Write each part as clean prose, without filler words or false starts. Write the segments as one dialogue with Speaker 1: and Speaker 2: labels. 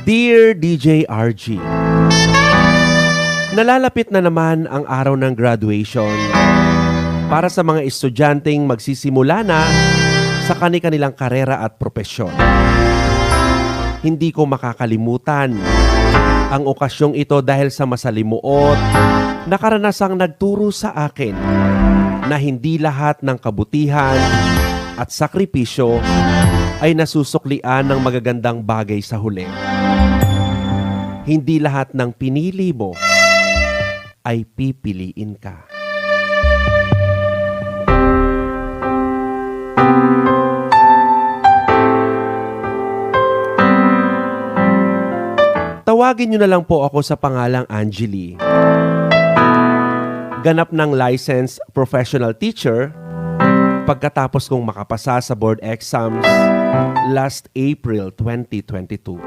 Speaker 1: Dear DJ RG, nalalapit na naman ang araw ng graduation para sa mga estudyanteng magsisimula na sa kani-kanilang karera at propesyon. Hindi ko makakalimutan ang okasyong ito dahil sa masalimuot na karanasang nagturo sa akin na hindi lahat ng kabutihan at sakripisyo ay nasusuklian ng magagandang bagay sa huli. Hindi lahat ng pinili mo ay pipiliin ka. Tawagin niyo na lang po ako sa pangalang Angeli. Ganap ng licensed professional teacher pagkatapos kong makapasa sa board exams last April 2022.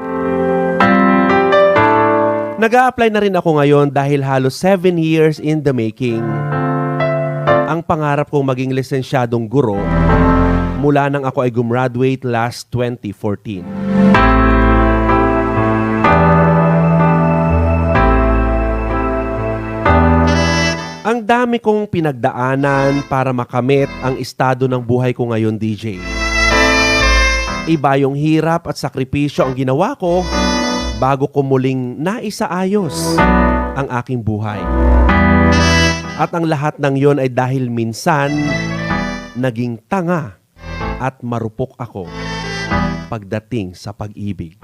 Speaker 1: Nag-a-apply na rin ako ngayon dahil halos 7 years in the making. Ang pangarap kong maging lisensyadong guro mula nang ako ay gumraduate last 2014. Ang dami kong pinagdaanan para makamit ang estado ng buhay ko ngayon, DJ. Iba yung hirap at sakripisyo ang ginawa ko bago ko muling naisaayos ang aking buhay. At ang lahat ng yon ay dahil minsan naging tanga at marupok ako pagdating sa pag-ibig.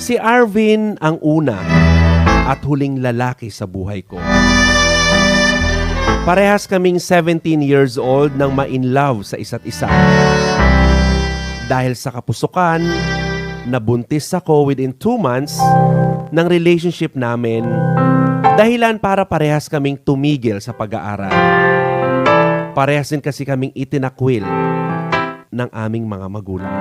Speaker 1: Si Arvin ang una at huling lalaki sa buhay ko. Parehas kaming 17 years old nang ma-in-love sa isa't isa. Dahil sa kapusukan, nabuntis ako within 2 months ng relationship namin, dahilan para parehas kaming tumigil sa pag-aaral. Parehas din kasi kaming itinakwil ng aming mga magulang.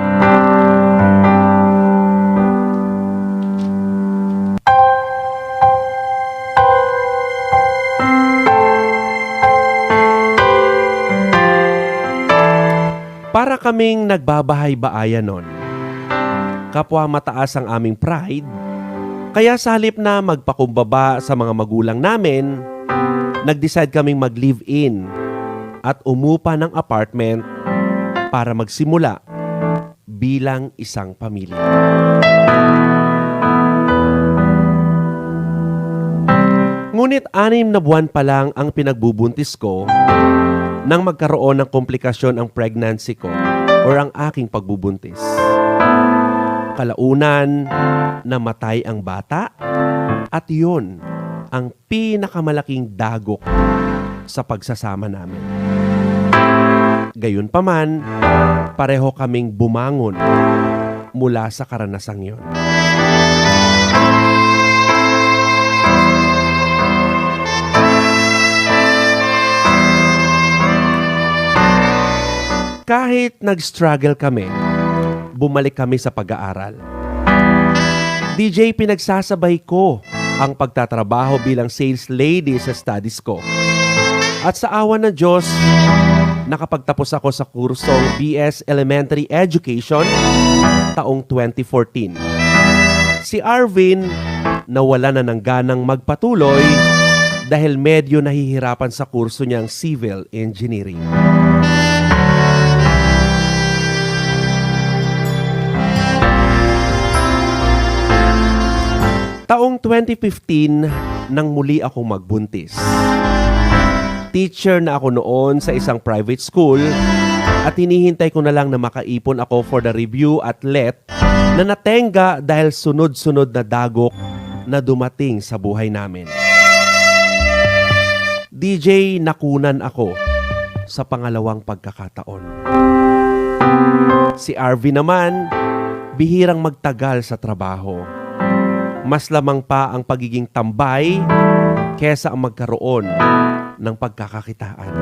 Speaker 1: Para kaming nagbabahay-baayan nun. Kapwa mataas ang aming pride, kaya sa halip na magpakumbaba sa mga magulang namin, nag-decide kaming mag-live-in at umupa ng apartment para magsimula bilang isang pamilya. Ngunit 6 na buwan pa lang ang pinagbubuntis ko nang magkaroon ng komplikasyon ang pregnancy ko or ang aking pagbubuntis. Kalaunan, namatay ang bata at yun ang pinakamalaking dagok sa pagsasama namin. Gayunpaman, pareho kaming bumangon mula sa karanasang yun. Kahit nag-struggle kami, bumalik kami sa pag-aaral. DJ, pinagsasabay ko ang pagtatrabaho bilang sales lady sa studies ko. At sa awa ng Diyos, nakapagtapos ako sa kursong BS Elementary Education taong 2014. Si Arvin nawala na ng ganang magpatuloy dahil medyo nahihirapan sa kurso niyang Civil Engineering. Taong 2015 nang muli akong magbuntis. Teacher na ako noon sa isang private school at hinihintay ko na lang na makaipon ako for the review at let na natenga dahil sunod-sunod na dagok na dumating sa buhay namin. DJ, nakunan ako sa pangalawang pagkakataon. Si RV naman, bihirang magtagal sa trabaho. Mas lamang pa ang pagiging tambay kesa ang magkaroon ng pagkakakitaan.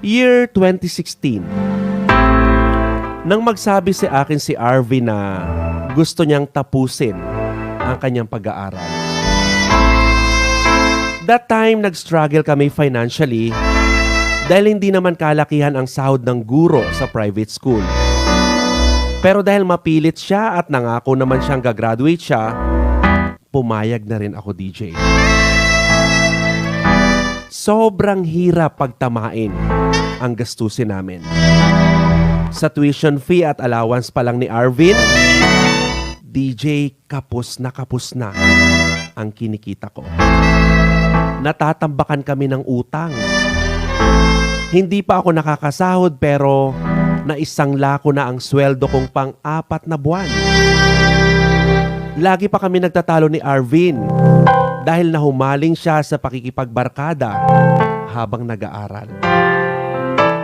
Speaker 1: Year 2016. Nang magsabi sa akin si Arvin na gusto niyang tapusin ang kanyang pag-aaral. That time, nag-struggle kami financially dahil hindi naman kalakihan ang sahod ng guro sa private school. Pero dahil mapilit siya at nangako naman siyang gagraduate siya, pumayag na rin ako, DJ. Sobrang hirap pagtamain ang gastusin namin. Sa tuition fee at allowance pa lang ni Arvin, DJ, kapos na ang kinikita ko. Natatambakan kami ng utang. Hindi pa ako nakakasahod pero naisangla ko na ang sweldo kong pang-4 na buwan. Lagi pa kami nagtatalo ni Arvin dahil nahumaling siya sa pakikipagbarkada habang nag-aaral.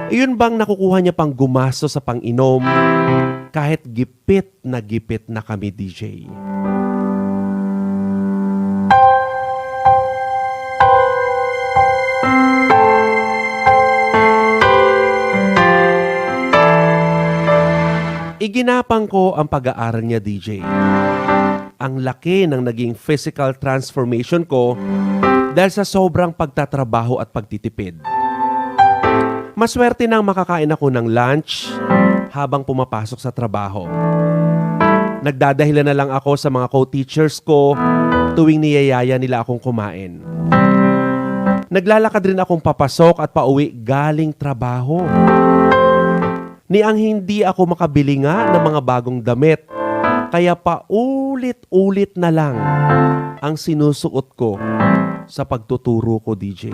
Speaker 1: Iyon bang nakukuha niya pang gumasto sa pang-inom kahit gipit na kami, DJ? Iginapang ko ang pag-aaral niya, DJ. Ang laki ng naging physical transformation ko dahil sa sobrang pagtatrabaho at pagtitipid. Maswerte nang makakain ako ng lunch habang pumapasok sa trabaho. Nagdadahilan na lang ako sa mga co-teachers ko tuwing niyayaya nila akong kumain. Naglalakad rin akong papasok at pauwi galing trabaho. Ni ang hindi ako makabili nga ng mga bagong damit, kaya paulit-ulit na lang ang sinusuot ko sa pagtuturo ko, DJ.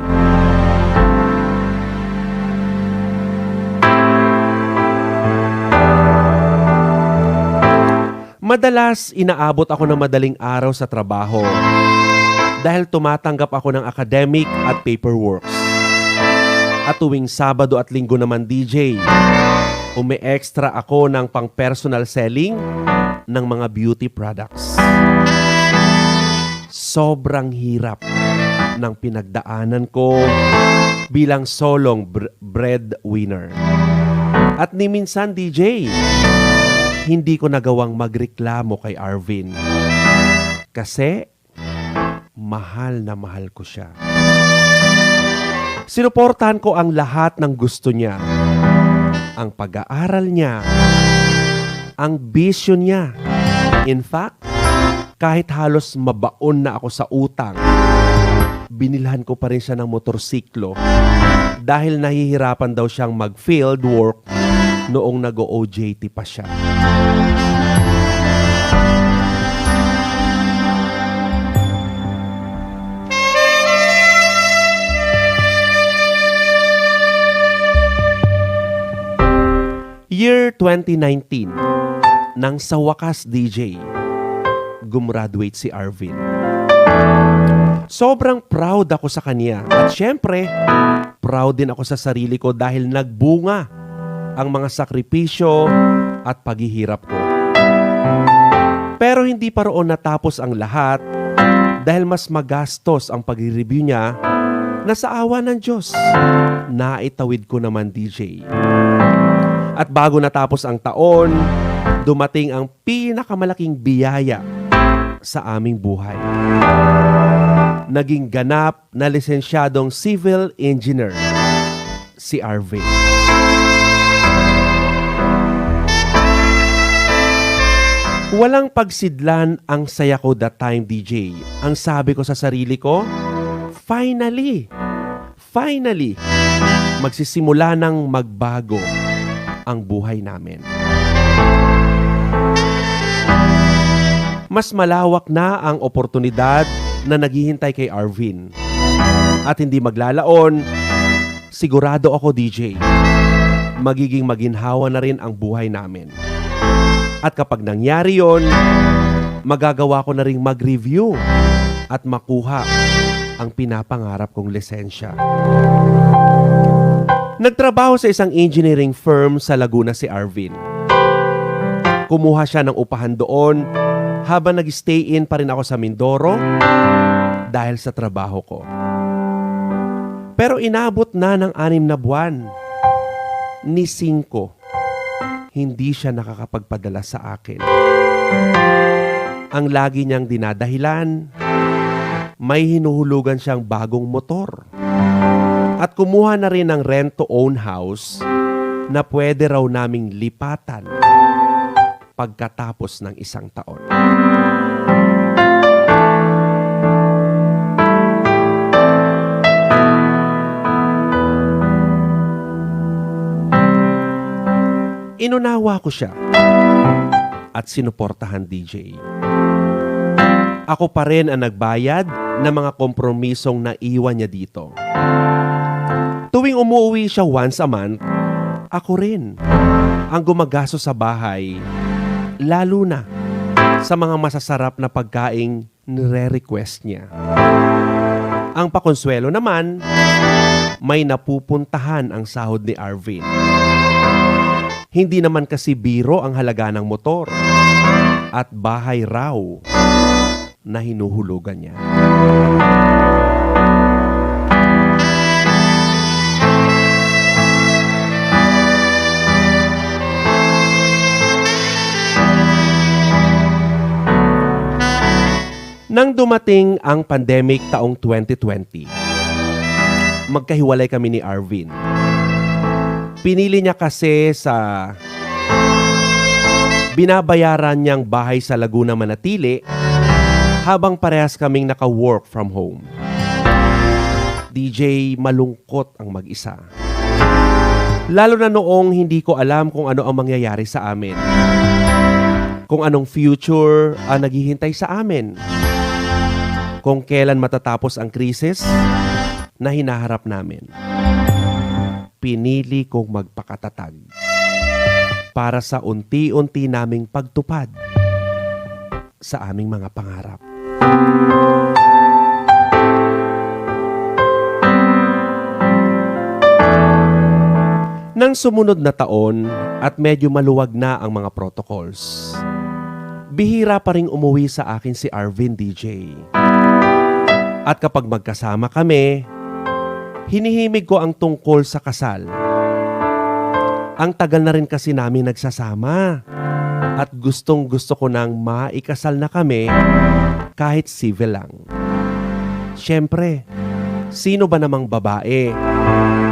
Speaker 1: Madalas inaabot ako ng madaling araw sa trabaho dahil tumatanggap ako ng academic at paperworks. At tuwing Sabado at Linggo naman, DJ, umi-extra ako ng pang-personal selling ng mga beauty products. Sobrang hirap ng pinagdaanan ko bilang solong breadwinner. At ni minsan, DJ, hindi ko nagawang magreklamo kay Arvin kasi mahal na mahal ko siya. Sinuportahan ko ang lahat ng gusto niya. Ang pag-aaral niya, ang bisyo niya. In fact, kahit halos mabaon na ako sa utang, binilhan ko pa rin siya ng motorsiklo dahil nahihirapan daw siyang mag-field work noong nag-OJT pa siya. Year 2019, nang sa wakas, DJ, gumraduate si Arvin. Sobrang proud ako sa kanya. At syempre, proud din ako sa sarili ko dahil nagbunga ang mga sakripisyo at paghihirap ko. Pero hindi pa roon natapos ang lahat dahil mas magastos ang pag-review niya na sa awa ng Diyos. Naitawid ko naman, DJ. At bago natapos ang taon, dumating ang pinakamalaking biyaya sa aming buhay. Naging ganap na lisensyadong civil engineer, si Arvin. Walang pagsidlan ang saya ko that time, DJ. Ang sabi ko sa sarili ko, finally, magsisimula ng magbago ang buhay namin. Mas malawak na ang oportunidad na naghihintay kay Arvin. At hindi maglalaon, sigurado ako, DJ, magiging maginhawa na rin ang buhay namin. At kapag nangyari yon, magagawa ko na ring mag-review at makuha ang pinapangarap kong lisensya. Nagtrabaho sa isang engineering firm sa Laguna si Arvin. Kumuha siya ng upahan doon habang nag-stay in pa rin ako sa Mindoro dahil sa trabaho ko. Pero inabot na ng 6 na buwan ni 5, hindi siya nakakapagpadala sa akin. Ang lagi niyang dinadahilan, may hinuhulugan siyang bagong motor. At kumuha na rin ng rent-to-own house na pwede raw naming lipatan pagkatapos ng 1 taon. Inunawa ko siya at sinuportahan, DJ. Ako pa rin ang nagbayad ng mga kompromisong naiwan niya dito. Tuwing umuwi siya once a month, ako rin ang gumagasto sa bahay, lalo na sa mga masasarap na pagkaing nire-request niya. Ang pakonsuelo naman, may napupuntahan ang sahod ni Arvin. Hindi naman kasi biro ang halaga ng motor at bahay raw na hinuhulugan niya. Nang dumating ang pandemic taong 2020, magkahiwalay kami ni Arvin. Pinili niya kasi sa binabayaran niyang bahay sa Laguna manatili habang parehas kaming naka-work from home. DJ, malungkot ang mag-isa. Lalo na noong hindi ko alam kung ano ang mangyayari sa amin. Kung anong future ang naghihintay sa amin. Kung kailan matatapos ang krisis na hinaharap namin. Pinili kong magpakatatag para sa unti-unti naming pagtupad sa aming mga pangarap. Nang sumunod na taon at medyo maluwag na ang mga protocols, bihira pa ring umuwi sa akin si Arvin, DJ. At kapag magkasama kami, hinihimig ko ang tungkol sa kasal. Ang tagal na rin kasi namin nagsasama at gustong-gusto ko nang maikasal na kami kahit civil lang. Siyempre, sino ba namang babae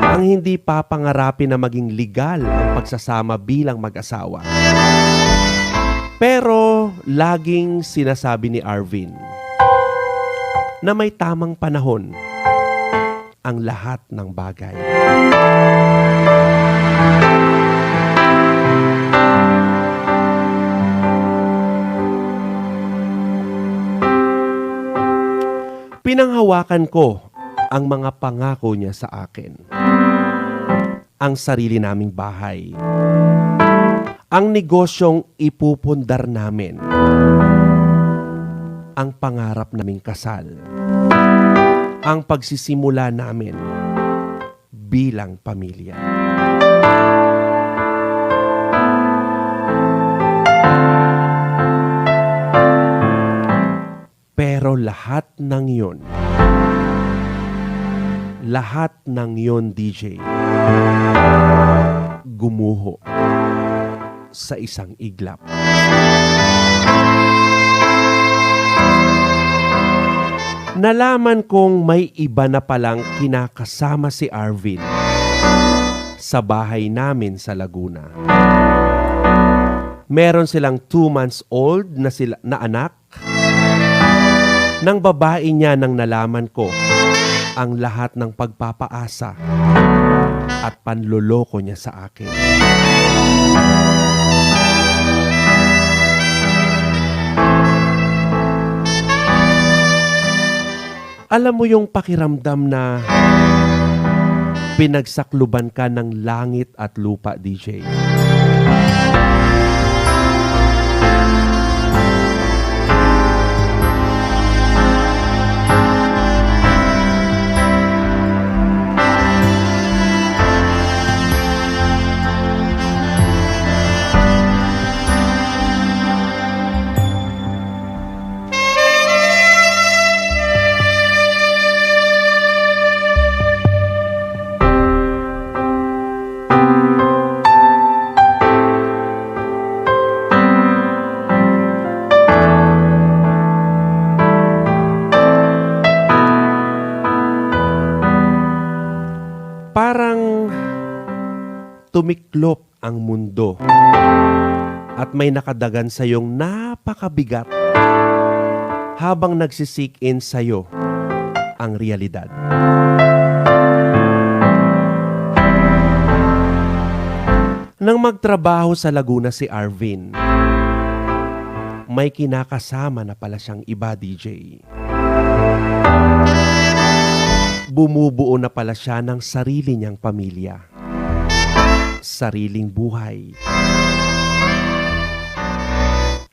Speaker 1: ang hindi papangarapin na maging legal ang pagsasama bilang mag-asawa? Pero laging sinasabi ni Arvin na may tamang panahon ang lahat ng bagay. Pinanghawakan ko ang mga pangako niya sa akin. Ang sarili naming bahay. Ang negosyong ipupundar namin. Ang pangarap naming kasal. Ang pagsisimula namin bilang pamilya. Pero lahat ng yun, DJ, gumuho sa isang iglap. Nalaman kong may iba na palang kinakasama si Arvin sa bahay namin sa Laguna. Meron silang 2 months old na anak. Nang babae niya nang nalaman ko ang lahat ng pagpapaasa at panloloko niya sa akin. Alam mo yung pakiramdam na pinagsakluban ka ng langit at lupa, DJ? Parang tumiklop ang mundo at may nakadagan sa iyong napakabigat habang nagsisik in sa'yo ang realidad. Nang magtrabaho sa Laguna si Arvin, may kinakasama na pala siyang iba, DJ. Bumubuo na pala siya ng sarili niyang pamilya, sariling buhay,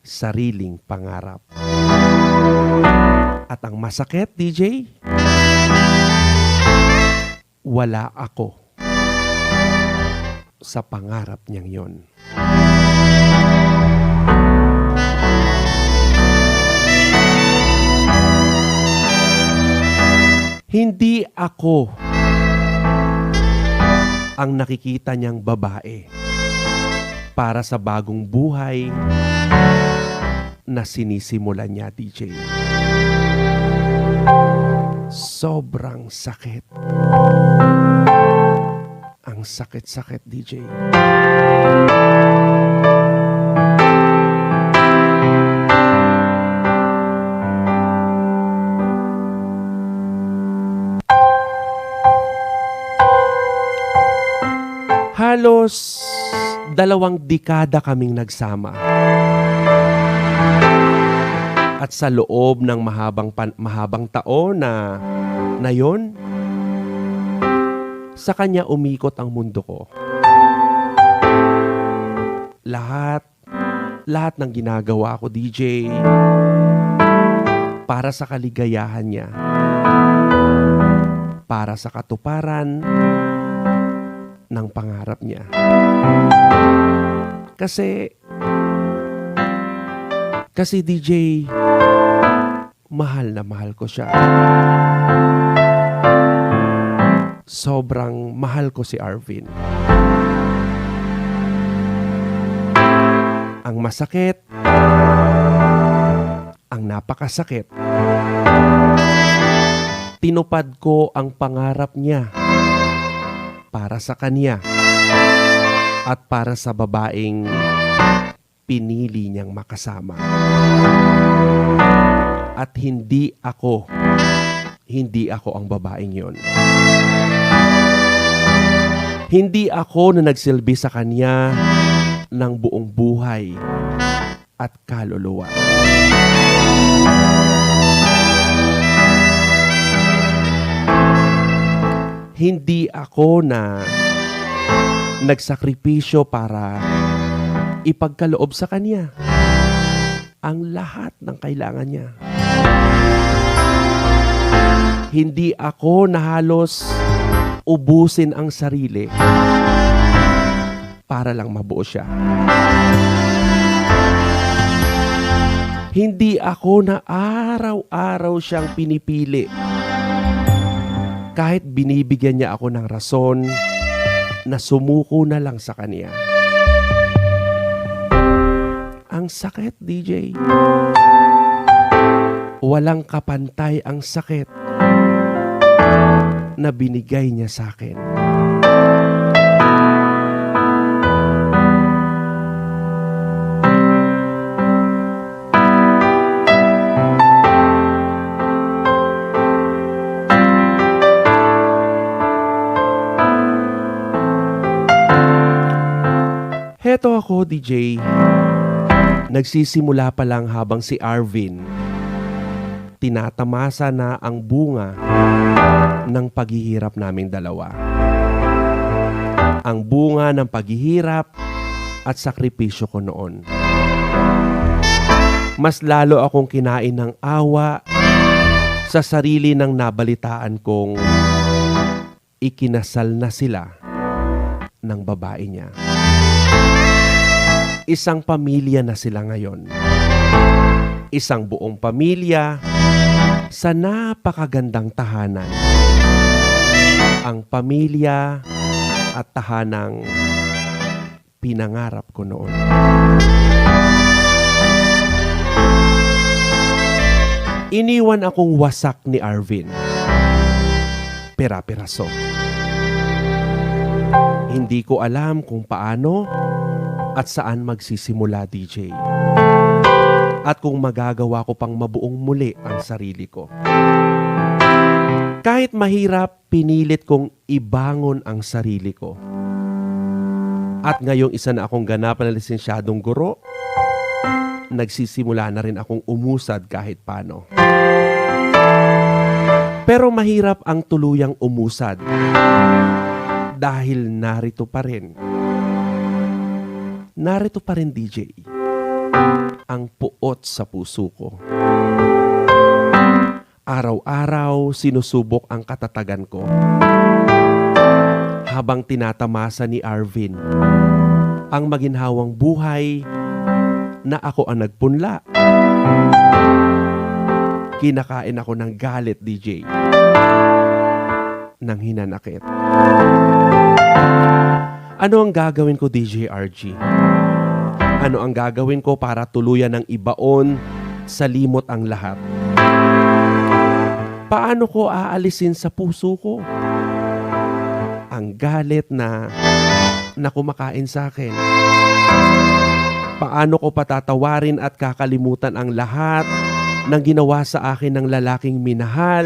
Speaker 1: sariling pangarap. At ang masakit, DJ, wala ako sa pangarap niyang yon. Hindi ako ang nakikita niyang babae para sa bagong buhay na sinisimulan niya, DJ. Sobrang sakit. Ang sakit-sakit, DJ. Halos 2 dekada kaming nagsama. At sa loob ng mahabang taon na yon, sa kanya umikot ang mundo ko. Lahat ng ginagawa ko, DJ, para sa kaligayahan niya, para sa katuparan ng pangarap niya. Kasi DJ, mahal na mahal ko siya. Sobrang mahal ko si Arvin. Ang masakit, ang napakasakit, tinupad ko ang pangarap niya para sa kanya at para sa babaeng pinili niyang makasama. At hindi ako ang babaeng yon. Hindi ako na nagsilbi sa kanya ng buong buhay at kaluluwa. Hindi ako na nagsakripisyo para ipagkaloob sa kanya ang lahat ng kailangan niya. Hindi ako na halos ubusin ang sarili para lang mabuo siya. Hindi ako na araw-araw siyang pinipili kahit binibigyan niya ako ng rason na sumuko na lang sa kanya. Ang sakit, DJ. Walang kapantay ang sakit na binigay niya sa akin. Heto ako, DJ. Nagsisimula pa lang habang si Arvin tinatamasa na ang bunga ng paghihirap naming dalawa. Ang bunga ng paghihirap at sakripisyo ko noon. Mas lalo akong kinain ng awa sa sarili ng nabalitaan kong ikinasal na sila ng babae niya. Isang pamilya na sila ngayon. Isang buong pamilya sa napakagandang tahanan. Ang pamilya at tahanang pinangarap ko noon. Iniwan akong wasak ni Arvin. Pera-peraso. Hindi ko alam kung paano at saan magsisimula, DJ. At kung magagawa ko pang mabuong muli ang sarili ko. Kahit mahirap, pinilit kong ibangon ang sarili ko. At ngayong isa na akong ganap na lisensyadong guro, nagsisimula na rin akong umusad kahit paano. Pero mahirap ang tuluyang umusad dahil narito pa rin. Narito pa rin, DJ, ang puot sa puso ko. Araw-araw sinusubok ang katatagan ko. Habang tinatamasa ni Arvin ang maginhawang buhay na ako ang nagpunla. Kinakain ako ng galit, DJ, ng hinanakit. Ano ang gagawin ko, DJ RG? Ano ang gagawin ko para tuluyan ng ibaon sa limot ang lahat? Paano ko aalisin sa puso ko ang galit na kumakain sa akin? Paano ko patatawarin at kakalimutan ang lahat ng ginawa sa akin ng lalaking minahal,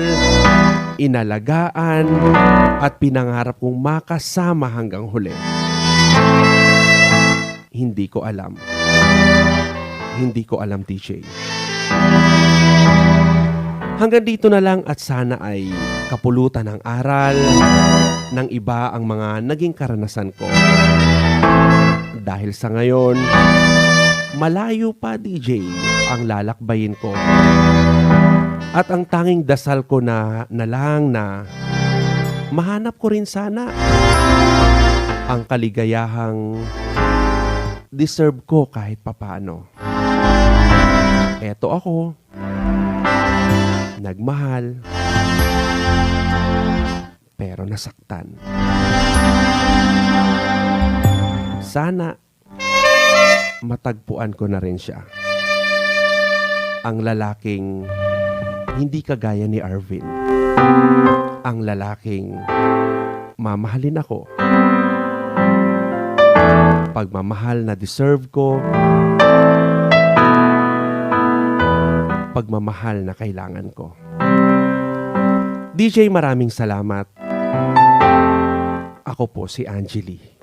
Speaker 1: inalagaan, at pinangarap kong makasama hanggang huli? Hindi ko alam. Hindi ko alam, DJ. Hanggang dito na lang at sana ay kapulutan ng aral ng iba ang mga naging karanasan ko. Dahil sa ngayon, malayo pa, DJ, ang lalakbayin ko. At ang tanging dasal ko na lang na mahanap ko rin sana ang kaligayahang deserve ko kahit papaano. Eto ako, nagmahal, pero nasaktan. Sana matagpuan ko na rin siya. Ang lalaking hindi kagaya ni Arvin. Ang lalaking mamahalin ako. Pagmamahal na deserve ko. Pagmamahal na kailangan ko. DJ, maraming salamat. Ako po si Angeli.